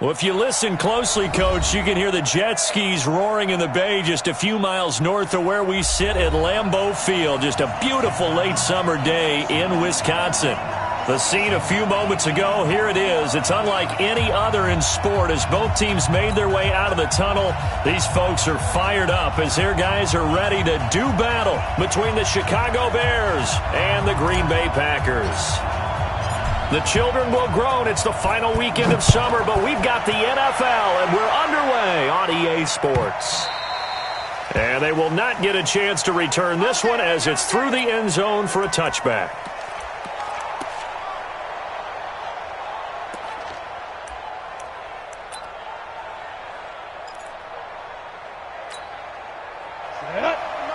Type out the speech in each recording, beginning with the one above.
Well, if you listen closely, Coach, you can hear the jet skis roaring in the bay just a few miles north of where we sit at Lambeau Field. Just a beautiful late summer day in Wisconsin. The scene a few moments ago, here it is. It's unlike any other in sport as both teams made their way out of the tunnel. These folks are fired up as their guys are ready to do battle between the Chicago Bears and the Green Bay Packers. The children will groan. It's the final weekend of summer, but we've got the NFL, and we're underway on EA Sports. And they will not get a chance to return this one as it's through the end zone for a touchback.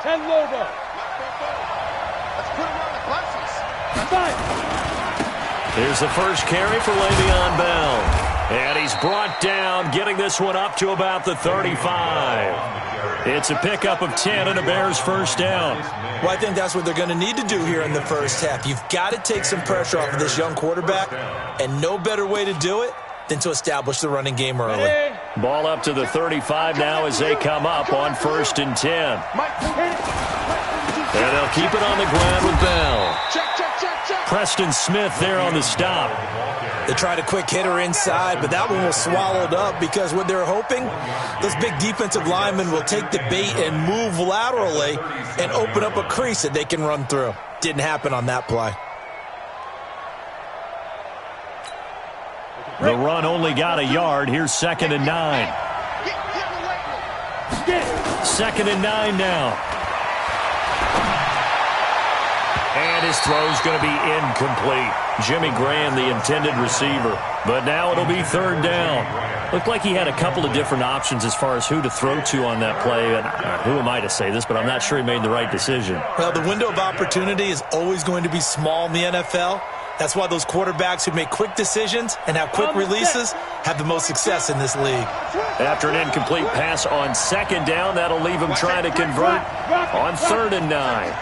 Ten logo. Let's put him on the buses. Five. Here's the first carry for Le'Veon Bell. And he's brought down, getting this one up to about the 35. It's a pickup of 10 and a Bears first down. Well, I think that's what they're going to need to do here in the first half. You've got to take some pressure off of this young quarterback, and no better way to do it than to establish the running game early. Ball up to the 35 now as they come up on 1st and 10. And they'll keep it on the ground with Bell. Preston Smith there on the stop. They tried a quick hitter inside, but that one was swallowed up because what they're hoping, those big defensive linemen will take the bait and move laterally and open up a crease that they can run through. Didn't happen on that play. The run only got a yard. Here's 2nd and 9. 2nd and 9 now. And his throw's going to be incomplete. Jimmy Graham, the intended receiver. But now it'll be 3rd down. Looked like he had a couple of different options as far as who to throw to on that play. And who am I to say this, but I'm not sure he made the right decision. Well, the window of opportunity is always going to be small in the NFL. That's why those quarterbacks who make quick decisions and have quick releases have the most success in this league. After an incomplete pass on 2nd down, that'll leave him trying to convert on 3rd and 9.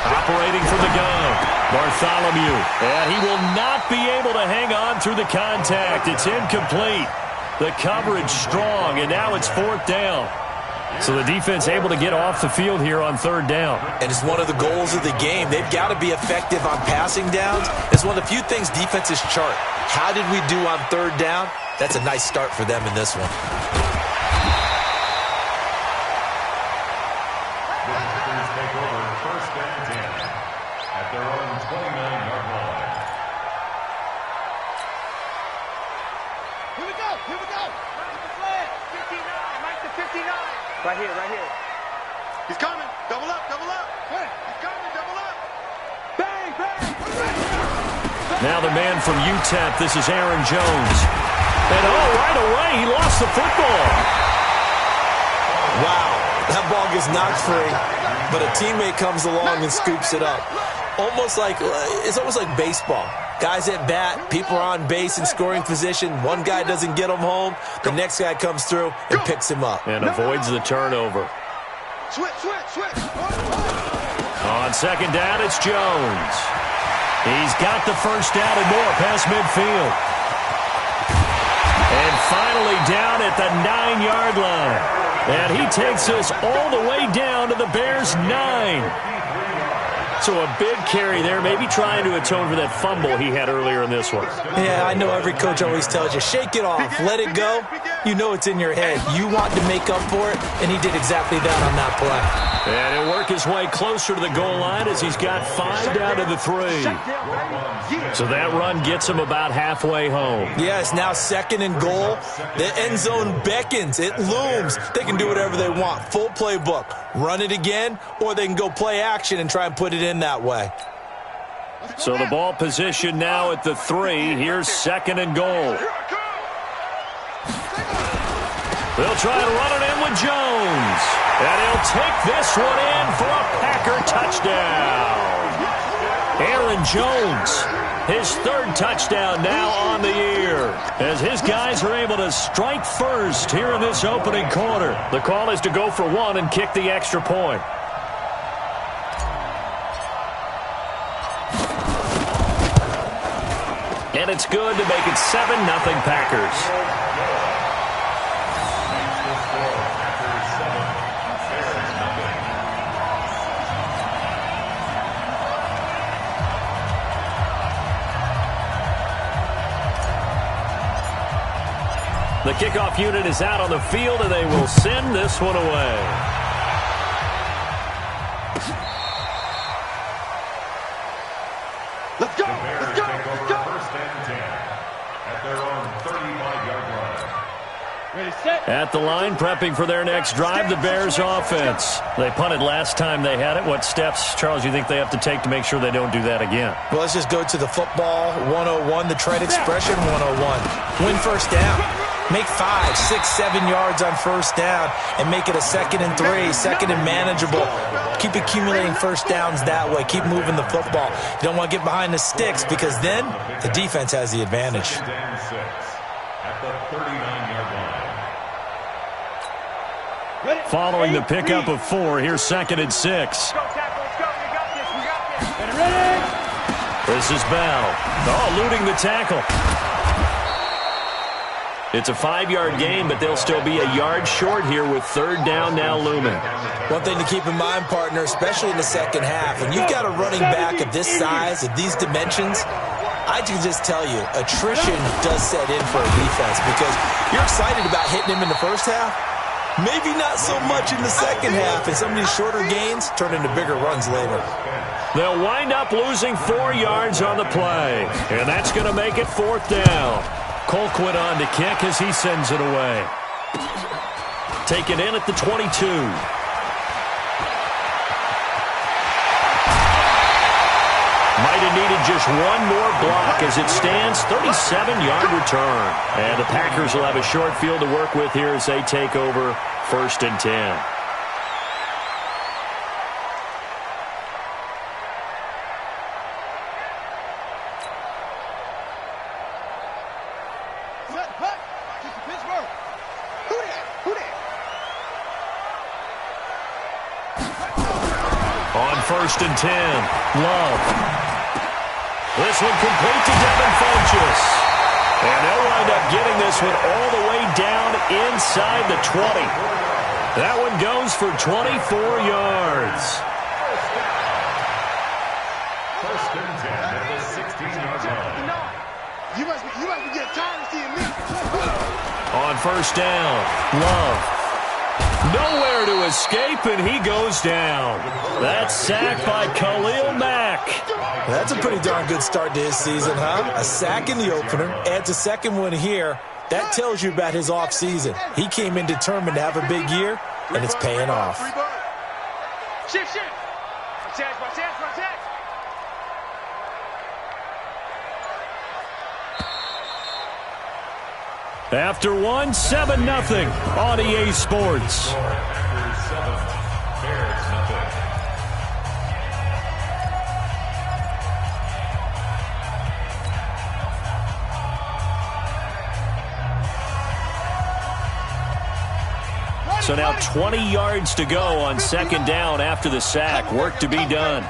Operating from the gun, Bartholomew. And he will not be able to hang on through the contact. It's incomplete. The coverage strong, and now it's 4th down. So the defense able to get off the field here on 3rd down. And it's one of the goals of the game. They've got to be effective on passing downs. It's one of the few things defenses chart. How did we do on 3rd down? That's a nice start for them in this one. Take over 1st and 10 at their own 29-yard line. Here we go. Here we go. Mark the flag. 59. Mark the 59. Right here. Right here. He's coming. Double up. Double up. Hey. He's coming. Double up. Bang. Bang. Now the man from UTEP. This is Aaron Jones. And right away he lost the football. Wow. That ball gets knocked free, but a teammate comes along and scoops it up. It's almost like baseball. Guys at bat, people are on base in scoring position. One guy doesn't get him home. The next guy comes through and picks him up. And avoids the turnover. Switch. On 2nd down, it's Jones. He's got the first down and more past midfield. And finally down at the 9-yard line. And he takes us all the way down to the Bears' 9. So a big carry there, maybe trying to atone for that fumble he had earlier in this one. Yeah, I know every coach always tells you, shake it off, let it go. You know it's in your head. You want to make up for it, and he did exactly that on that play. And he'll work his way closer to the goal line as he's got 5 down to the 3. So that run gets him about halfway home. Yes, now 2nd and goal. The end zone beckons. It looms. They can do whatever they want. Full playbook. Run it again, or they can go play action and try and put it in that way. So the ball position now at the 3. Here's 2nd and goal. They'll try to run it in with Jones. And he'll take this one in for a Packer touchdown. Aaron Jones, his 3rd touchdown now on the year, as his guys are able to strike first here in this opening quarter. The call is to go for 1 and kick the extra point. And and it's good to make it 7-0 Packers. The kickoff unit is out on the field, and they will send this one away. Let's go! Let's go! Let's go! First and 10 at their own 35-yard line. Ready, set. At the line, prepping for their next drive, the Bears offense. They punted last time they had it. What steps, Charles, you think they have to take to make sure they don't do that again? Well, let's just go to the football 101, the trade expression 101. Win first down. Make 5, 6, 7 yards on first down and make it a 2nd and 3, 2nd and manageable. Keep accumulating first downs that way. Keep moving the football. You don't want to get behind the sticks because then the defense has the advantage. At the 39-yard line. Following the pickup of 4, here's 2nd and 6. Let's go, tackle. Let's go. We got this. We got this. Ready? This is Bell. Oh, eluding the tackle. It's a 5-yard gain, but they'll still be a yard short here with 3rd down now looming. One thing to keep in mind, partner, especially in the second half, when you've got a running back of this size, of these dimensions, I can just tell you, attrition does set in for a defense because you're excited about hitting him in the first half. Maybe not so much in the second half, and some of these shorter gains turn into bigger runs later. They'll wind up losing 4 yards on the play, and that's going to make it 4th down. Colquitt on to kick as he sends it away. Taken in at the 22. Might have needed just one more block as it stands, 37-yard return. And the Packers will have a short field to work with here as they take over 1st and 10. On 1st and 10, Love. This one complete to Devin Funchess. And they'll wind up getting this one all the way down inside the 20. That one goes for 24 yards. First and 10 at the 16-yard line. You must be getting tired of seeing me. On 1st down, Love. Nowhere to escape, and he goes down. That's sacked by Khalil Mack. That's a pretty darn good start to his season, huh? A sack in the opener, adds a second one here. That tells you about his offseason. He came in determined to have a big year, and it's paying off. Shift. Watch that. After one, 7-0 on EA Sports. Packers 7, Bears nothing. So now 20 yards to go on 2nd down after the sack. Work to be done.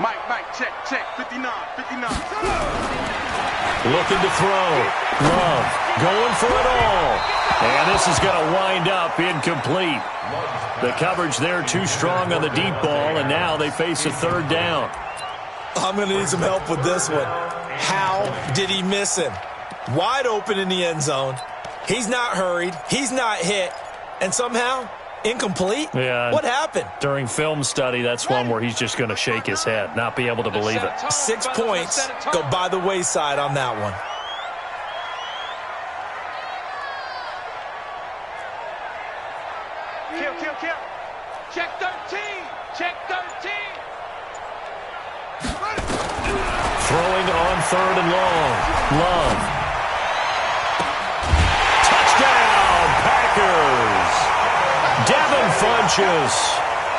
Mike, check. 59. Looking to throw. Love going for it all. And this is going to wind up incomplete. The coverage there too strong on the deep ball, and now they face a 3rd down. I'm going to need some help with this one. How did he miss him? Wide open in the end zone. He's not hurried. He's not hit. And somehow, incomplete? Yeah. What happened? During film study, that's one where he's just going to shake his head, not be able to believe it. 6 points go by the wayside on that one. Kill. Check 13. Throwing on 3rd and long. Love. Touchdown, Packers. Devin Funchess.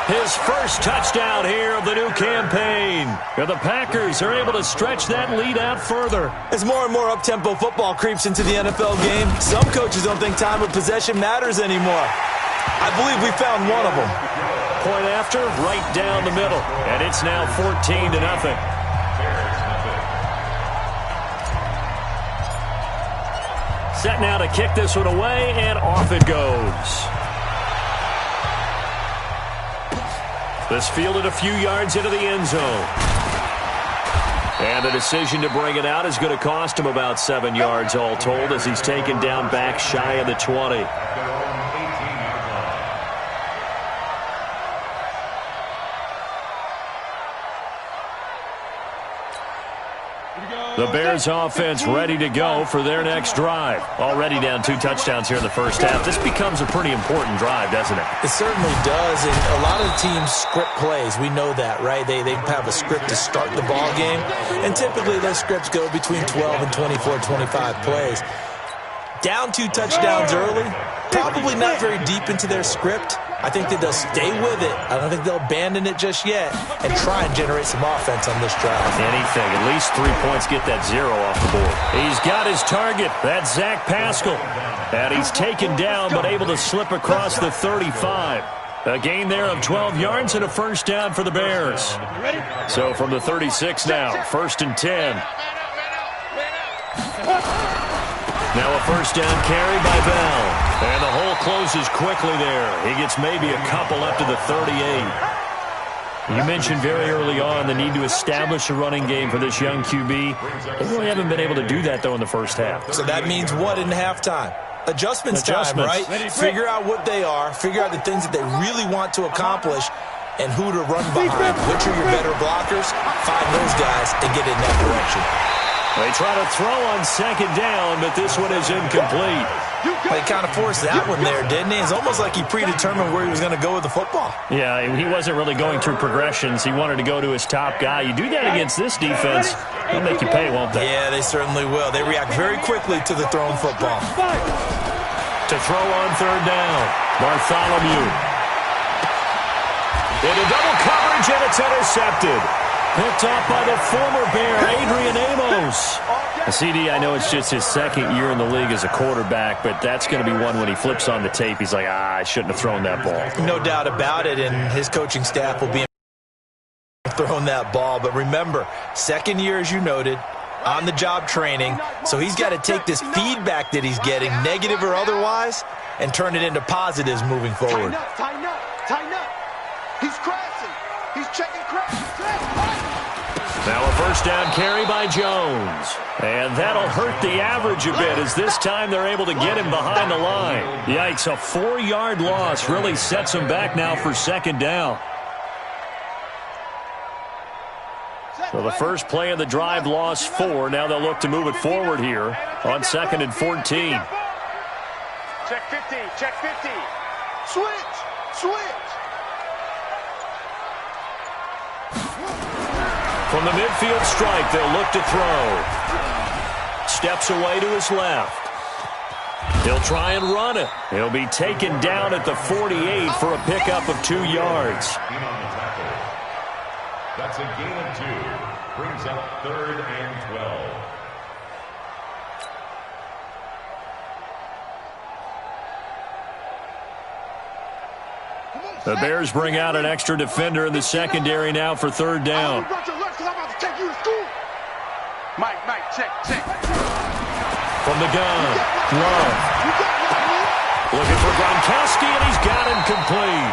His first touchdown here of the new campaign. And the Packers are able to stretch that lead out further. As more and more up-tempo football creeps into the NFL game, some coaches don't think time of possession matters anymore. I believe we found one of them. Point after, right down the middle. And it's now 14-0. Set now to kick this one away, and off it goes. This fielded a few yards into the end zone. And the decision to bring it out is going to cost him about 7 yards all told as he's taken down back shy of the 20. The Bears offense ready to go for their next drive. Already down 2 touchdowns here in the first half. This becomes a pretty important drive, doesn't it? It certainly does, and a lot of teams script plays. We know that, right? They have a script to start the ball game, and typically those scripts go between 12 and 24, 25 plays. Down 2 touchdowns early, probably not very deep into their script. I think that they'll stay with it. I don't think they'll abandon it just yet and try and generate some offense on this drive. Anything. At least 3 points, get that 0 off the board. He's got his target. That's Zach Pascal. And he's taken down but able to slip across the 35. A gain there of 12 yards and a first down for the Bears. So from the 36 now, 1st and 10. Now a first down carry by Bell. And the hole closes quickly there. He gets maybe a couple up to the 38. You mentioned very early on the need to establish a running game for this young QB. They really haven't been able to do that, though, in the first half. So that means what in halftime? Adjustments time, right? Figure out what they are. Figure out the things that they really want to accomplish and who to run behind. Which are your better blockers? Find those guys and get in that direction. They try to throw on 2nd down, but this one is incomplete. They kind of forced that one there, didn't he? It's almost like he predetermined where he was going to go with the football. Yeah, he wasn't really going through progressions. He wanted to go to his top guy. You do that against this defense, they'll make you pay, won't they? Yeah, they certainly will. They react very quickly to the thrown football. To throw on 3rd down, Bartholomew. Into double coverage, and it's intercepted. Picked off by the former Bear, Adrian Amos. CD, I know it's just his 2nd year in the league as a quarterback, but that's going to be one when he flips on the tape. He's like, I shouldn't have thrown that ball. No doubt about it, and his coaching staff will be throwing that ball. But remember, 2nd year, as you noted, on-the-job training, so he's got to take this feedback that he's getting, negative or otherwise, and turn it into positives moving forward. Tighten up, tighten up. He's crashing. He's checking crash. Now a first down carry by Jones. And that'll hurt the average a bit as this time they're able to get him behind the line. Yikes, a 4-yard loss really sets him back now for 2nd down. So the first play of the drive lost 4. Now they'll look to move it forward here on 2nd and 14. Check 50, check 50. Switch, switch. From the midfield stripe, they'll look to throw. Steps away to his left. He'll try and run it. He'll be taken down at the 48 for a pickup of 2 yards. That's a gain of 2. Brings up 3rd and 12. The Bears bring out an extra defender in the secondary now for 3rd down. Mike, check. From the gun, Love. Looking for Gronkowski, and he's got him complete.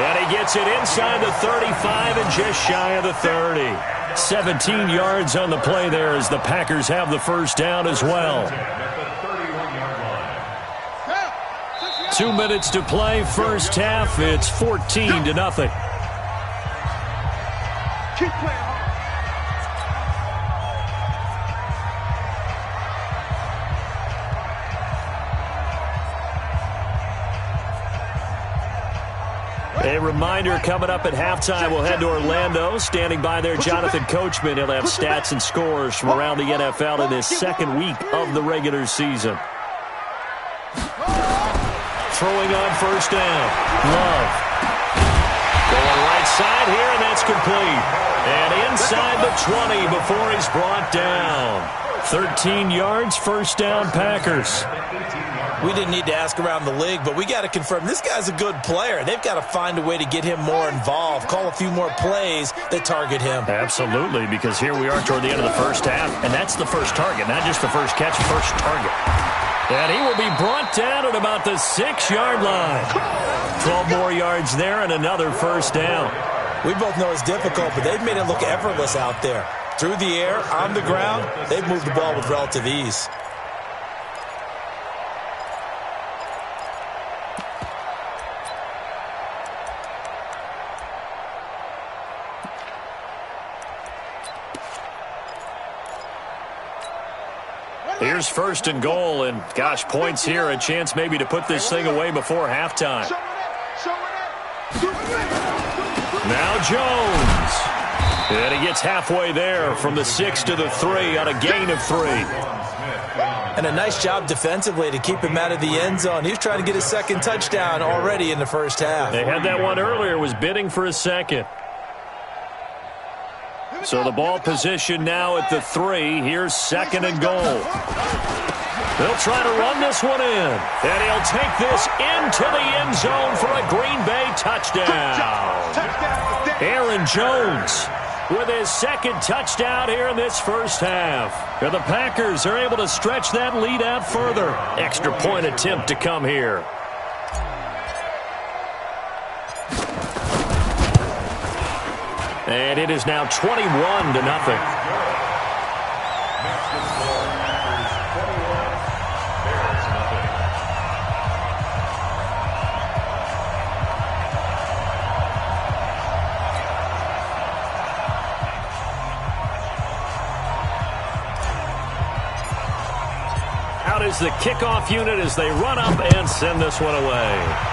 And he gets it inside the 35 and just shy of the 30. 17 yards on the play there as the Packers have the first down as well. 2 minutes to play, first half. It's 14-0. Keep playing. A reminder coming up at halftime, we'll head to Orlando. Standing by there, Jonathan Coachman. He'll have stats and scores from around the NFL in his 2nd week of the regular season. Throwing on first down. Love. Going right side here, and that's complete. And inside the 20 before he's brought down. 13 yards, first down, Packers. We didn't need to ask around the league, but we got to confirm this guy's a good player. They've got to find a way to get him more involved, call a few more plays that target him. Absolutely, because here we are toward the end of the first half, and that's the first target, not just the first catch, first target. And he will be brought down at about the 6-yard line. 12 more yards there and another first down. We both know it's difficult, but they've made it look effortless out there. Through the air, on the ground, they've moved the ball with relative ease. Here's first and goal, and gosh, points here, a chance maybe to put this thing away before halftime. Now Jones. And he gets halfway there from the 6 to the 3 on a gain of 3. And a nice job defensively to keep him out of the end zone. He was trying to get his second touchdown already in the first half. They had that one earlier, was bidding for a second. So the ball position now at the 3. Here's second and goal. They'll try to run this one in. And he'll take this into the end zone for a Green Bay touchdown. Aaron Jones with his second touchdown here in this first half. And the Packers are able to stretch that lead out further. Extra point attempt to come here. And it is now 21-0. Out is the kickoff unit as they run up and send this one away.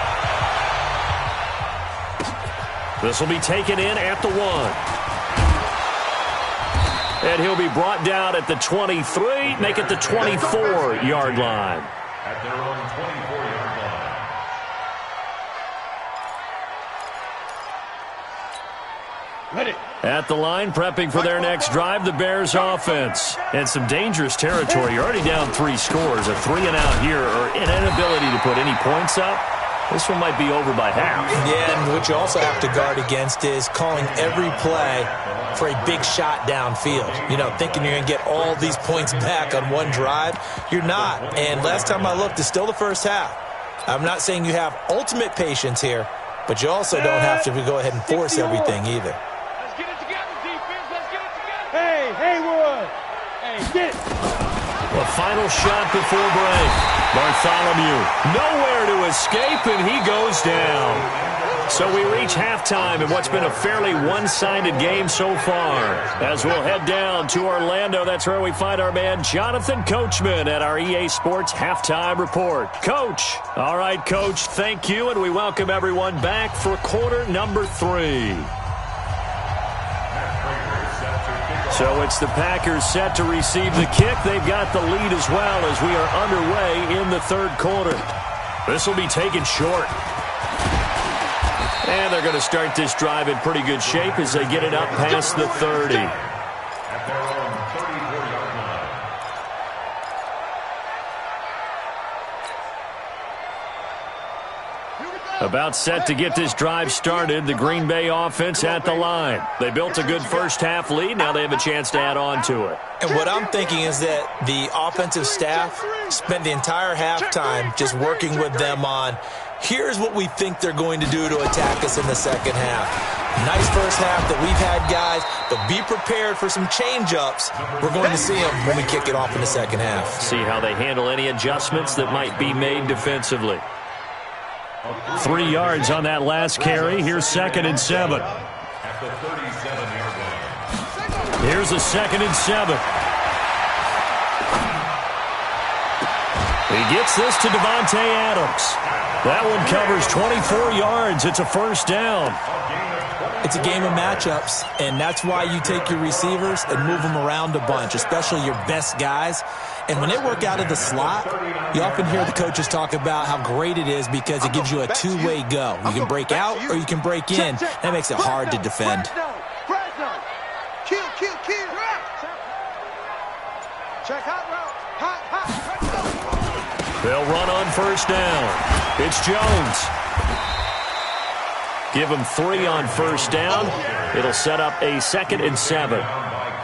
This will be taken in at the 1. And he'll be brought down at the 23, make it the 24-yard line. At their own 24-yard line. Ready. At the line, prepping for their next drive, the Bears offense. And some dangerous territory. You're already down 3 scores. A 3-and-out here, or an inability to put any points up. This one might be over by half. Yeah, and what you also have to guard against is calling every play for a big shot downfield. You know, thinking you're going to get all these points back on one drive. You're not. And last time I looked, it's still the first half. I'm not saying you have ultimate patience here, but you also don't have to go ahead and force everything either. Let's get it together, defense. Let's get it together. Hey, Haywood. Hey, get it. The final shot before break. Bartholomew nowhere to escape, and he goes down. So we reach halftime in what's been a fairly one-sided game so far. As we'll head down to Orlando, that's where we find our man Jonathan Coachman at our EA Sports Halftime Report. Coach. All right, Coach, thank you, and we welcome everyone back for quarter number 3. So it's the Packers set to receive the kick. They've got the lead as well as we are underway in the third quarter. This will be taken short. And they're going to start this drive in pretty good shape as they get it up past the 30. At their own 34-yard line. About set to get this drive started, the Green Bay offense at the line. They built a good first half lead. Now they have a chance to add on to it. And what I'm thinking is that the offensive staff spent the entire halftime just working with them on, here's what we think they're going to do to attack us in the second half. Nice first half that we've had, guys, but be prepared for some change-ups. We're going to see them when we kick it off in the second half. See how they handle any adjustments that might be made defensively. 3 yards on that last carry. Here's second and 7. At the 37-yard line. Here's a second and 7. He gets this to Devontae Adams. That one covers 24 yards. It's a first down. It's a game of matchups, and that's why you take your receivers and move them around a bunch, especially your best guys. And when they work out of the slot, you often hear the coaches talk about how great it is because it gives you a two-way go. You can break out or you can break in. That makes it hard to defend. They'll run on first down. It's Jones. Give him 3 on first down. It'll set up a second and 7.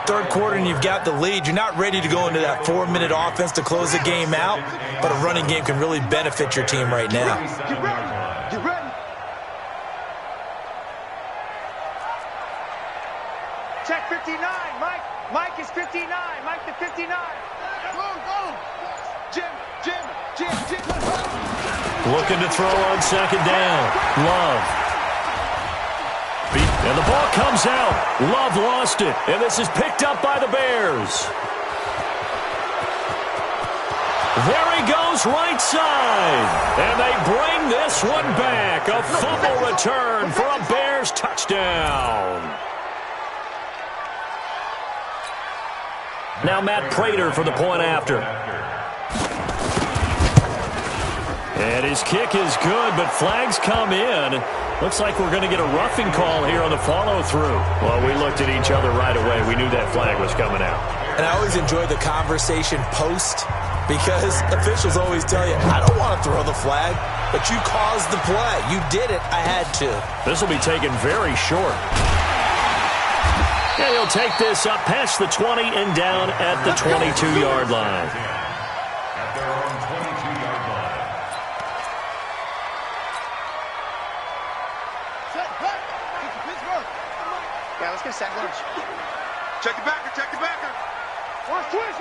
third quarter and you've got the lead, you're not ready to go into that 4-minute offense to close the game out, but a running game can really benefit your team right now. Get ready. Get ready. Check 59, Mike. Mike is 59. Mike to 59. Go. Jim. Looking to throw on second down. Love. And the ball comes out. Love lost it. And this is picked up by the Bears. There he goes, right side. And they bring this one back. A fumble return for a Bears touchdown. Now Matt Prater for the point after. And his kick is good, but flags come in. Looks like we're going to get a roughing call here on the follow-through. Well, we looked at each other right away. We knew that flag was coming out. And I always enjoy the conversation post because officials always tell you, I don't want to throw the flag, but you caused the play. You did it. I had to. This will be taken very short. And he'll take this up past the 20 and down at the 22-yard line. At their own 22-yard line. Yeah, let's get a sack lunch. Check the backer. Watch twist.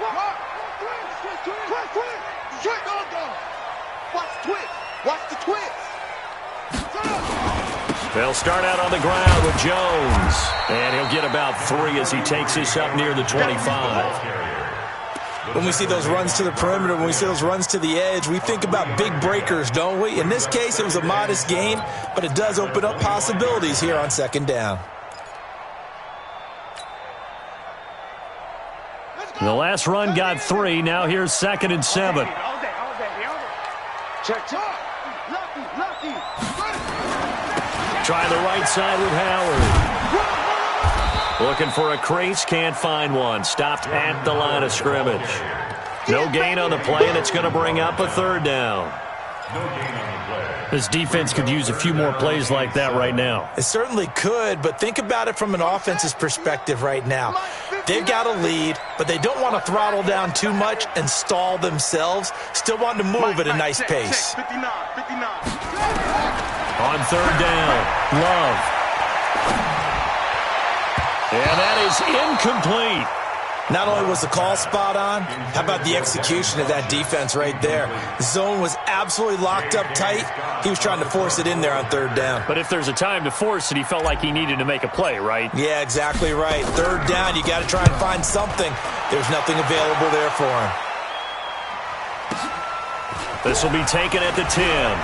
Watch the twist. They'll start out on the ground with Jones. And he'll get about 3 as he takes this up near the 25. When we see those runs to the perimeter, when we see those runs to the edge, we think about big breakers, don't we? In this case, it was a modest gain, but it does open up possibilities here on second down. The last run got 3. Now here's 2nd and 7. Check. Lucky. Trying the right side with Howard. Looking for a crease, can't find one. Stopped at the line of scrimmage. No gain on the play, and it's going to bring up a 3rd down. No gain on the play. This defense could use a few more plays like that right now. It certainly could, but think about it from an offense's perspective right now. They've got a lead, but they don't want to throttle down too much and stall themselves. Still want to move at a nice pace. 59. On 3rd down, Love. And that is incomplete. Not only was the call spot on, how about the execution of that defense right there? The zone was absolutely locked up tight. He was trying to force it in there on 3rd down. But if there's a time to force it, he felt like he needed to make a play, right? Yeah, exactly right. 3rd down, you got to try and find something. There's nothing available there for him. This will be taken at the 10.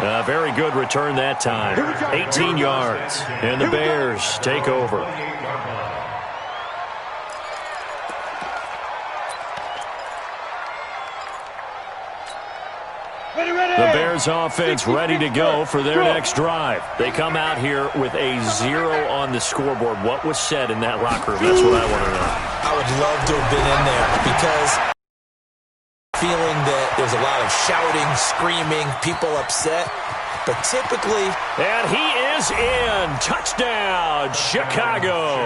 A very good return that time. 18 yards. And the Bears take over. The Bears offense ready to go for their next drive. They come out here with a 0 on the scoreboard. What was said in that locker room? That's what I want to know. I would love to have been in there because feeling that there's a lot of shouting, screaming, people upset. But typically... And he is in. Touchdown, Chicago.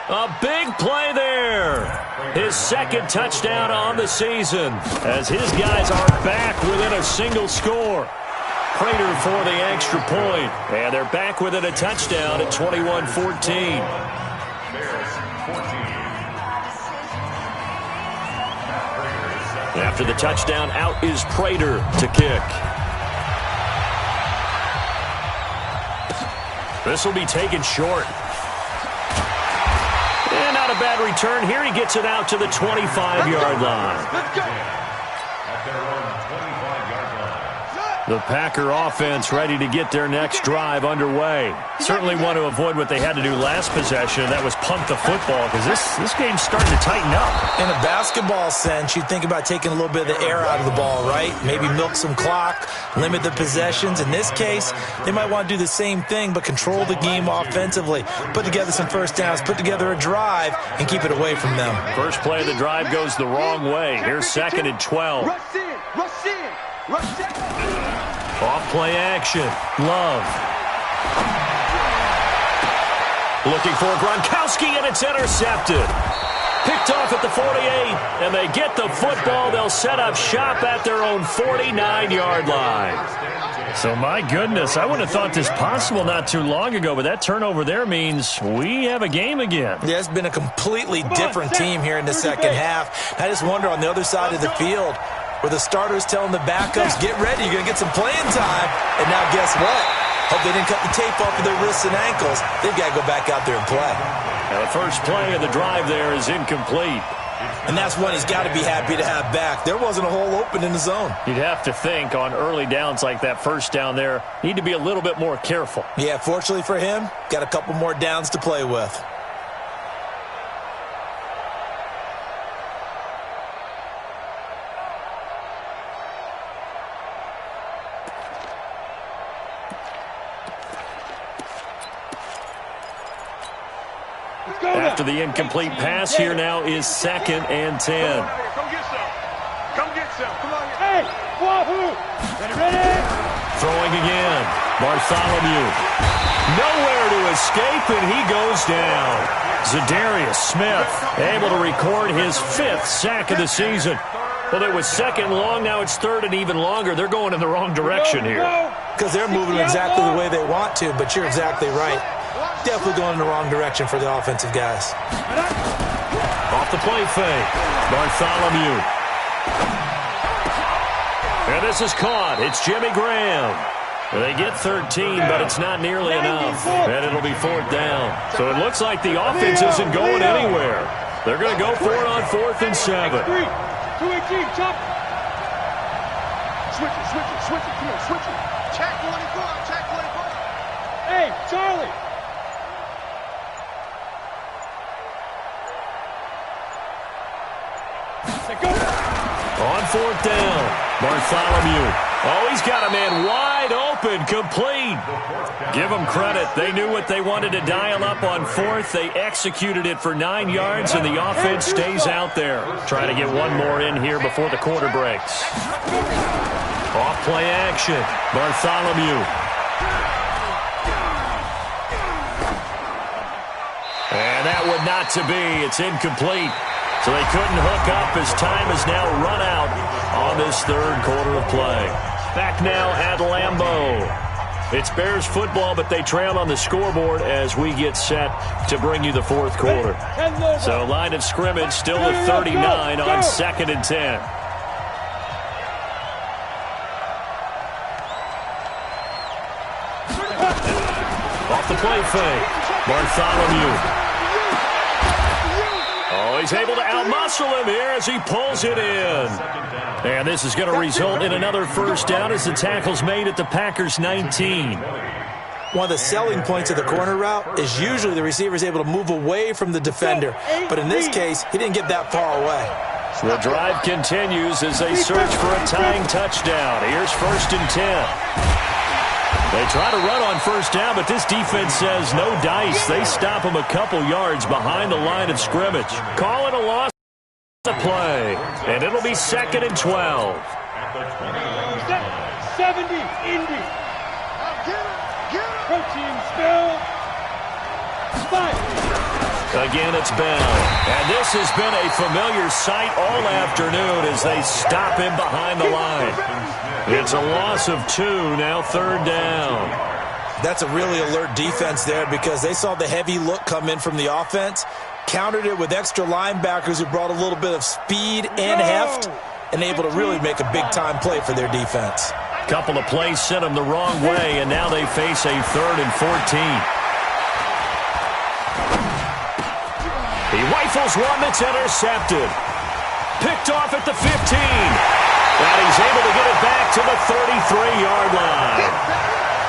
A big play there. His 2nd touchdown on the season as his guys are back within a single score. Prater for the extra point. And they're back within a touchdown at 21-14. After the touchdown, out is Prater to kick. This will be taken short. And not a bad return here. He gets it out to the 25-yard line. Let's go. At their own 25-yard line. The Packer offense ready to get their next drive underway. Certainly want to avoid what they had to do last possession, and that was punt the football, because this game's starting to tighten up. In a basketball sense, you'd think about taking a little bit of the air out of the ball, right? Maybe milk some clock, limit the possessions. In this case, they might want to do the same thing, but control the game offensively. Put together some first downs, put together a drive, and keep it away from them. First play of the drive goes the wrong way. Here's 2nd and 12. Rush in. Off play action. Love. Looking for Gronkowski, and it's intercepted. Picked off at the 48, and they get the football. They'll set up shop at their own 49-yard line. So, my goodness, I wouldn't have thought this possible not too long ago, but that turnover there means we have a game again. Yeah, it's been a completely different team here in the second half. I just wonder on the other side of the field where the starters telling the backups, get ready, you're going to get some playing time. And now guess what? Hope they didn't cut the tape off of their wrists and ankles. They've got to go back out there and play. Now the first play of the drive there is incomplete. And that's one he's got to be happy to have back. There wasn't a hole open in the zone. You'd have to think on early downs like that first down there, need to be a little bit more careful. Yeah, fortunately for him, got a couple more downs to play with. After the incomplete pass, here now is 2nd and 10. Come get some. Come get some. Come on. Hey, Wahoo! Ready? Throwing again. Bartholomew. Nowhere to escape, and he goes down. Zadarius Smith able to record his 5th sack of the season. Well, it was 2nd long. Now it's 3rd and even longer. They're going in the wrong direction here. Because they're moving exactly the way they want to, but you're exactly right. Definitely going in the wrong direction for the offensive guys. Off the play fake. Bartholomew. And this is caught. It's Jimmy Graham. They get 13, but it's not nearly enough. And it'll be 4th down. So it looks like the offense isn't going anywhere. They're going to go for it on 4th and 7. 218, chop. Switch it. Come on, switch it. Check 24. Hey, Charlie. On 4th down, Bartholomew. Oh, he's got a man wide open, complete. Give them credit. They knew what they wanted to dial up on 4th. They executed it for 9 yards, and the offense stays out there. Trying to get one more in here before the quarter breaks. Off play action, Bartholomew. And that would not to be. It's incomplete. So they couldn't hook up as time has now run out on this 3rd quarter of play. Back now at Lambeau. It's Bears football, but they trail on the scoreboard as we get set to bring you the 4th quarter. So line of scrimmage still at 39 on 2nd and 10. Off the play fake. Bartholomew. Oh, he's able to outmuscle him here as he pulls it in. And this is going to result in another 1st down as the tackle's made at the Packers' 19. One of the selling points of the corner route is usually the receiver is able to move away from the defender. But in this case, he didn't get that far away. The drive continues as they search for a tying touchdown. Here's 1st and 10. They try to run on 1st down, but this defense says no dice. They stop them a couple yards behind the line of scrimmage. Call it a loss of play, and it'll be 2nd and 12. 70, Indy. Protein spill. Spike. Again, it's Bell. And this has been a familiar sight all afternoon as they stop him behind the line. It's a loss of 2, now 3rd down. That's a really alert defense there because they saw the heavy look come in from the offense, countered it with extra linebackers who brought a little bit of speed and heft, and able to really make a big-time play for their defense. Couple of plays sent them the wrong way, and now they face a 3rd and 14. He rifles one that's intercepted. Picked off at the 15. And he's able to get it back to the 33-yard line.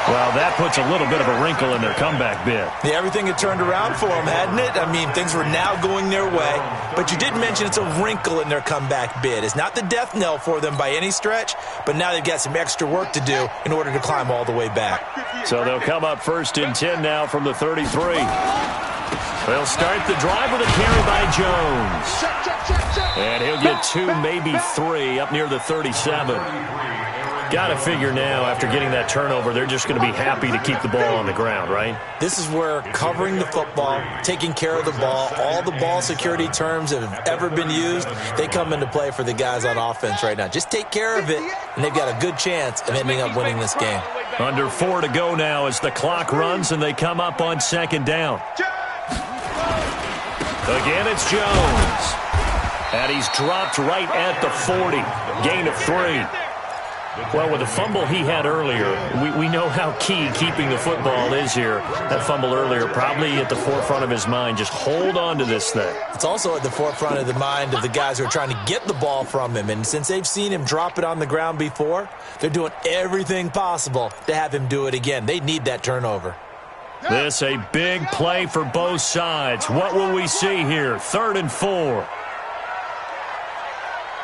Well, that puts a little bit of a wrinkle in their comeback bid. Yeah, everything had turned around for them, hadn't it? I mean, things were now going their way. But you did mention it's a wrinkle in their comeback bid. It's not the death knell for them by any stretch, but now they've got some extra work to do in order to climb all the way back. So they'll come up 1st and 10 now from the 33. They'll start the drive with a carry by Jones. And he'll get 2, maybe 3, up near the 37. Got to figure now, after getting that turnover, they're just going to be happy to keep the ball on the ground, right? This is where covering the football, taking care of the ball, all the ball security terms that have ever been used, they come into play for the guys on offense right now. Just take care of it, and they've got a good chance of ending up winning this game. Under 4 to go now as the clock runs, and they come up on second down. Again, it's Jones. And he's dropped right at the 40. Gain of 3. Well, with the fumble he had earlier, we know how key keeping the football is here. That fumble earlier probably at the forefront of his mind. Just hold on to this thing. It's also at the forefront of the mind of the guys who are trying to get the ball from him. And since they've seen him drop it on the ground before, they're doing everything possible to have him do it again. They need that turnover. This a big play for both sides. What will we see here? 3rd and 4.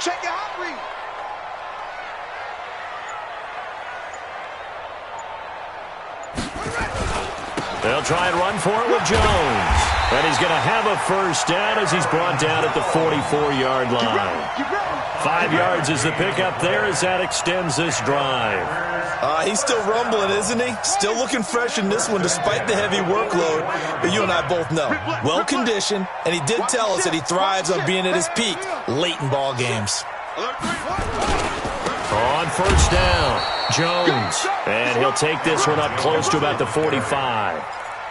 Check your hot read. They'll try and run for it with Jones. And he's going to have a first down as he's brought down at the 44-yard line. 5 yards is the pickup there as that extends this drive. He's still rumbling, isn't he? Still looking fresh in this one despite the heavy workload. But you and I both know, well-conditioned, and he did tell us that he thrives on being at his peak late in ball games. On first down, Jones. And he'll take this one up close to about the 45.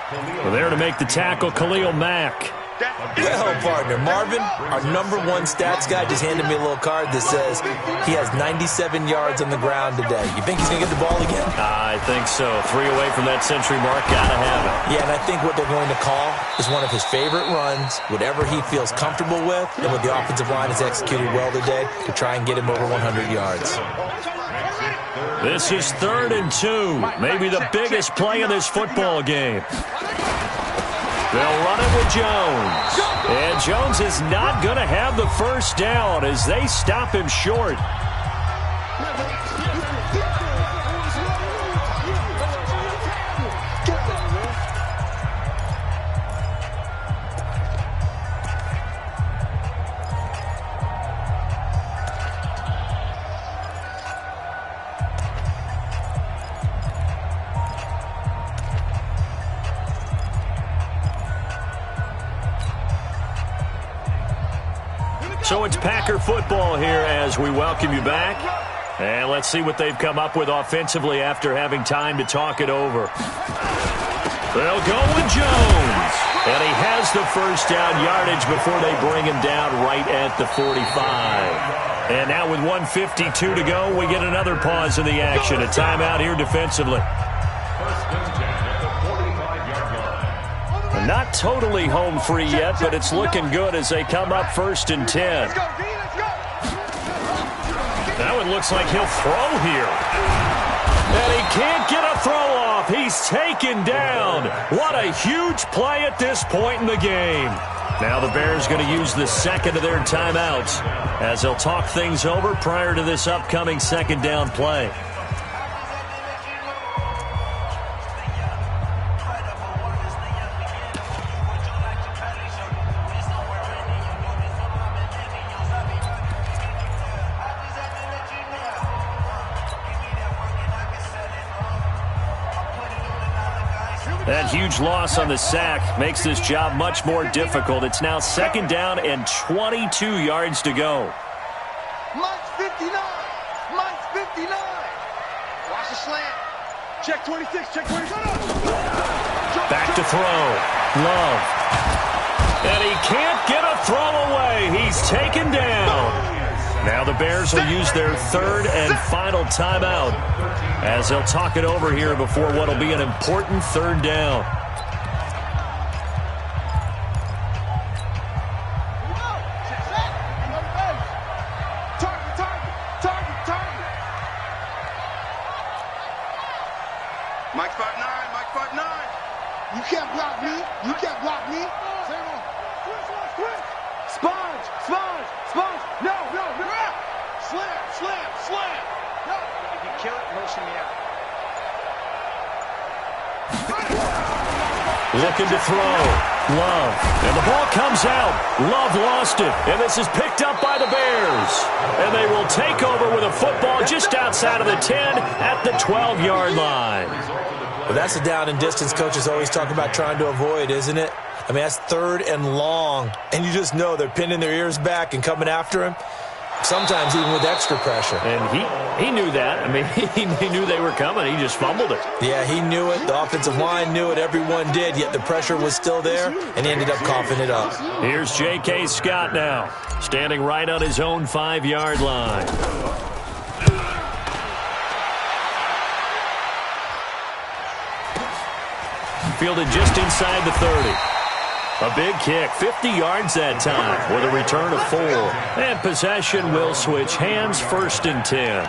Well, there to make the tackle, Khalil Mack. Well, partner, Marvin, our #1 stats guy, just handed me a little card that says he has 97 yards on the ground today. You think he's going to get the ball again? I think so. 3 away from that century mark. Got to have it. Yeah, and I think what they're going to call is one of his favorite runs, whatever he feels comfortable with, and what the offensive line has executed well today to try and get him over 100 yards. This is 3rd and 2. Maybe the biggest play in this football game. They'll run it with Jones. And Jones is not going to have the first down as they stop him short. So it's Packer football here as we welcome you back. And let's see what they've come up with offensively after having time to talk it over. They'll go with Jones. And he has the first down yardage before they bring him down right at the 45. And now with 1:52 to go, we get another pause in the action. A timeout here defensively. Not totally home free yet, but it's looking good as they come up 1st and 10. Now it looks like he'll throw here. And he can't get a throw off. He's taken down. What a huge play at this point in the game. Now the Bears going to use the second of their timeouts as they'll talk things over prior to this upcoming 2nd down play. That huge loss on the sack makes this job much more difficult. It's now 2nd down and 22 yards to go. Mike's 59. Mike's 59. Watch the slant. Check 26. Check 26. Back to throw. Love. And he can't get a throw away. He's taken down. Now the Bears will use their 3rd and final timeout as they'll talk it over here before what will be an important 3rd down. Mike 5'9", Mike 5'9". You can't block me. You can't block me. Sponge, sponge, sponge. No, no, no. Slam, slam, slam. No. If you kill it, motion me out. Looking to throw. Love. And the ball comes out. Love lost it. And this is picked up by the Bears. And they will take over with a football just outside of the 10 at the 12-yard line. Well, that's the down and distance coaches always talk about trying to avoid, isn't it? I mean, that's 3rd and long. And you just know they're pinning their ears back and coming after him. Sometimes even with extra pressure. And he knew that. I mean, he knew they were coming. He just fumbled it. Yeah, he knew it. The offensive line knew it. Everyone did, yet the pressure was still there, and he ended up coughing it up. Here's J.K. Scott now, standing right on his own 5-yard line. Fielded just inside the 30. A big kick, 50 yards that time with a return of 4. And possession will switch hands, 1st and 10.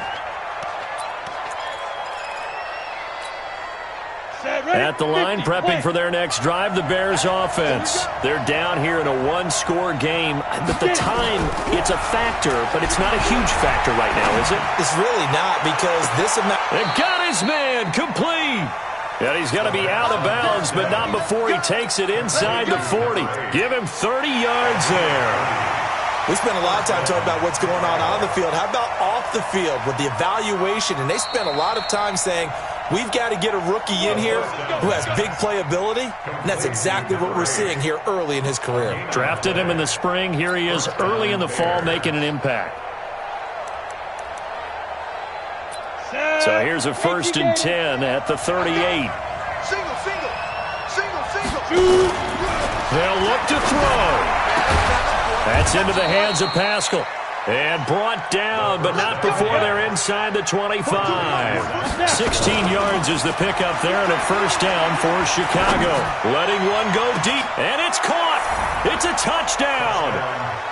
At the line, prepping for their next drive, the Bears offense. They're down here in a 1-score game. But the time, it's a factor, but it's not a huge factor right now, is it? It's really not, because this amount... And got his man, complete. And he's going to be out of bounds, but not before he takes it inside the 40. Give him 30 yards there. We spent a lot of time talking about what's going on the field. How about off the field with the evaluation? And they spent a lot of time saying, we've got to get a rookie in here who has big playability. And that's exactly what we're seeing here early in his career. Drafted him in the spring. Here he is early in the fall making an impact. So here's a 1st and 10 at the 38. Single. They'll look to throw. That's into the hands of Pascal. And brought down, but not before they're inside the 25. 16 yards is the pickup there, and a 1st down for Chicago. Letting one go deep, and it's caught. It's a touchdown.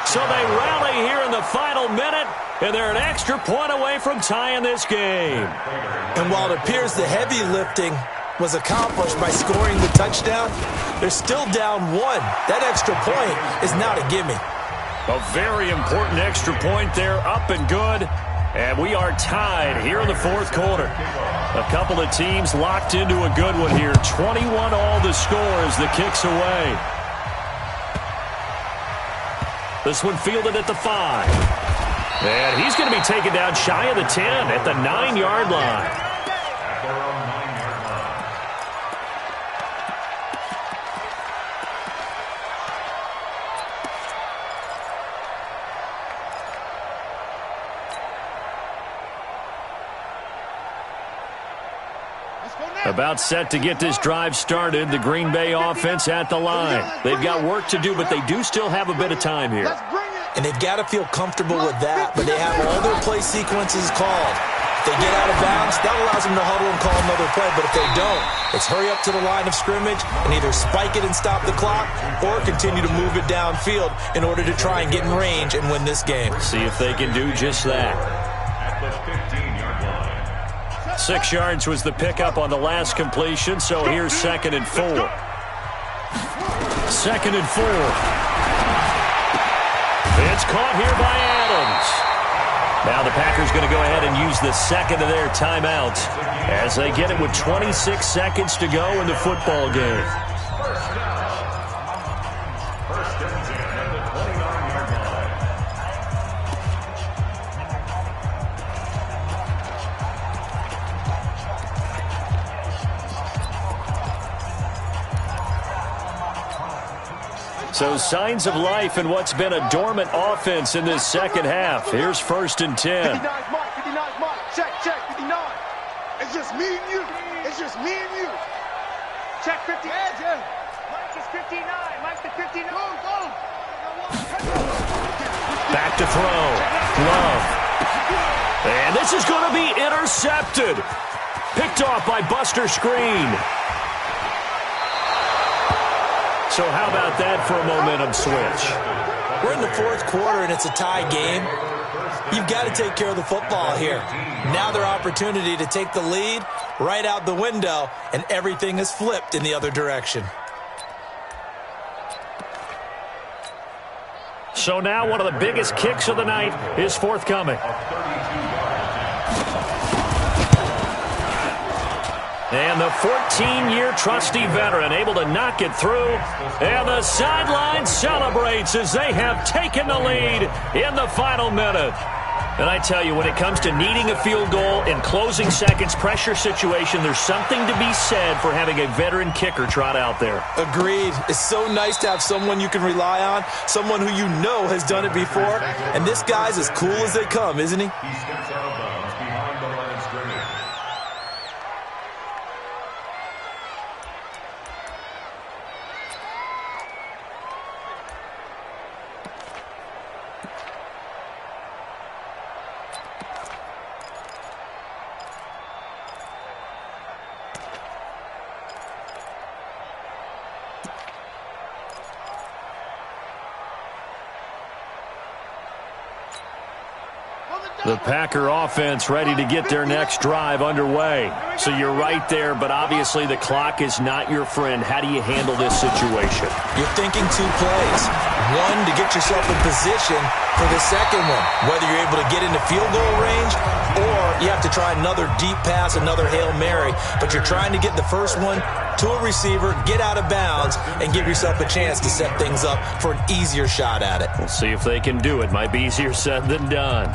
So they rally here in the final minute, and they're an extra point away from tying this game. And while it appears the heavy lifting was accomplished by scoring the touchdown, they're still down 1. That extra point is not a gimme. A very important extra point there, up and good. And we are tied here in the 4th quarter. A couple of teams locked into a good one here. 21 all the score as the kick's away. This one fielded at the 5. And he's going to be taken down shy of the 10 at the 9-yard line. About set to get this drive started, the Green Bay offense at the line. They've got work to do, but they do still have a bit of time here. And they've got to feel comfortable with that, but they have all their play sequences called. If they get out of bounds, that allows them to huddle and call another play, but if they don't, it's hurry up to the line of scrimmage and either spike it and stop the clock or continue to move it downfield in order to try and get in range and win this game. See if they can do just that. At the 15-yard line. 6 yards was the pickup on the last completion, so here's 2nd and 4. 2nd and 4. It's caught here by Adams. Now the Packers going to go ahead and use the 2nd of their timeouts as they get it with 26 seconds to go in the football game. First and 10 at the 29-yard line. So signs of life in what's been a dormant offense in this second half. Here's 1st and 10. 59 mark. Check, 59. It's just me and you. Check 50. Mike is 59. Mike to 59. Go. Back to throw. Love. And this is going to be intercepted. Picked off by Buster Screen. So how about that for a momentum switch? We're in the 4th quarter, and it's a tie game. You've got to take care of the football here. Now their opportunity to take the lead right out the window, and everything is flipped in the other direction. So now one of the biggest kicks of the night is forthcoming. And the 14-year trusty veteran able to knock it through. And the sideline celebrates as they have taken the lead in the final minute. And I tell you, when it comes to needing a field goal in closing seconds, pressure situation, there's something to be said for having a veteran kicker trot out there. Agreed. It's so nice to have someone you can rely on, someone who you know has done it before. And this guy's as cool as they come, isn't he? He steps out of bounds behind the line of scrimmage. The Packer offense ready to get their next drive underway. So you're right there, but obviously the clock is not your friend. How do you handle this situation? You're thinking two plays. One, to get yourself in position for the second one, whether you're able to get into field goal range or you have to try another deep pass, another Hail Mary. But you're trying to get the first one to a receiver, get out of bounds, and give yourself a chance to set things up for an easier shot at it. We'll see if they can do it. Might be easier said than done.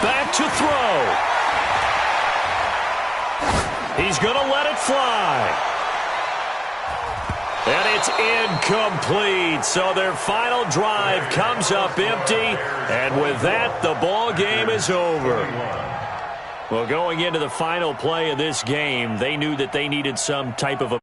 Back to throw. He's going to let it fly. And it's incomplete. So their final drive comes up empty. And with that, the ball game is over. Well, going into the final play of this game, they knew that they needed some type of a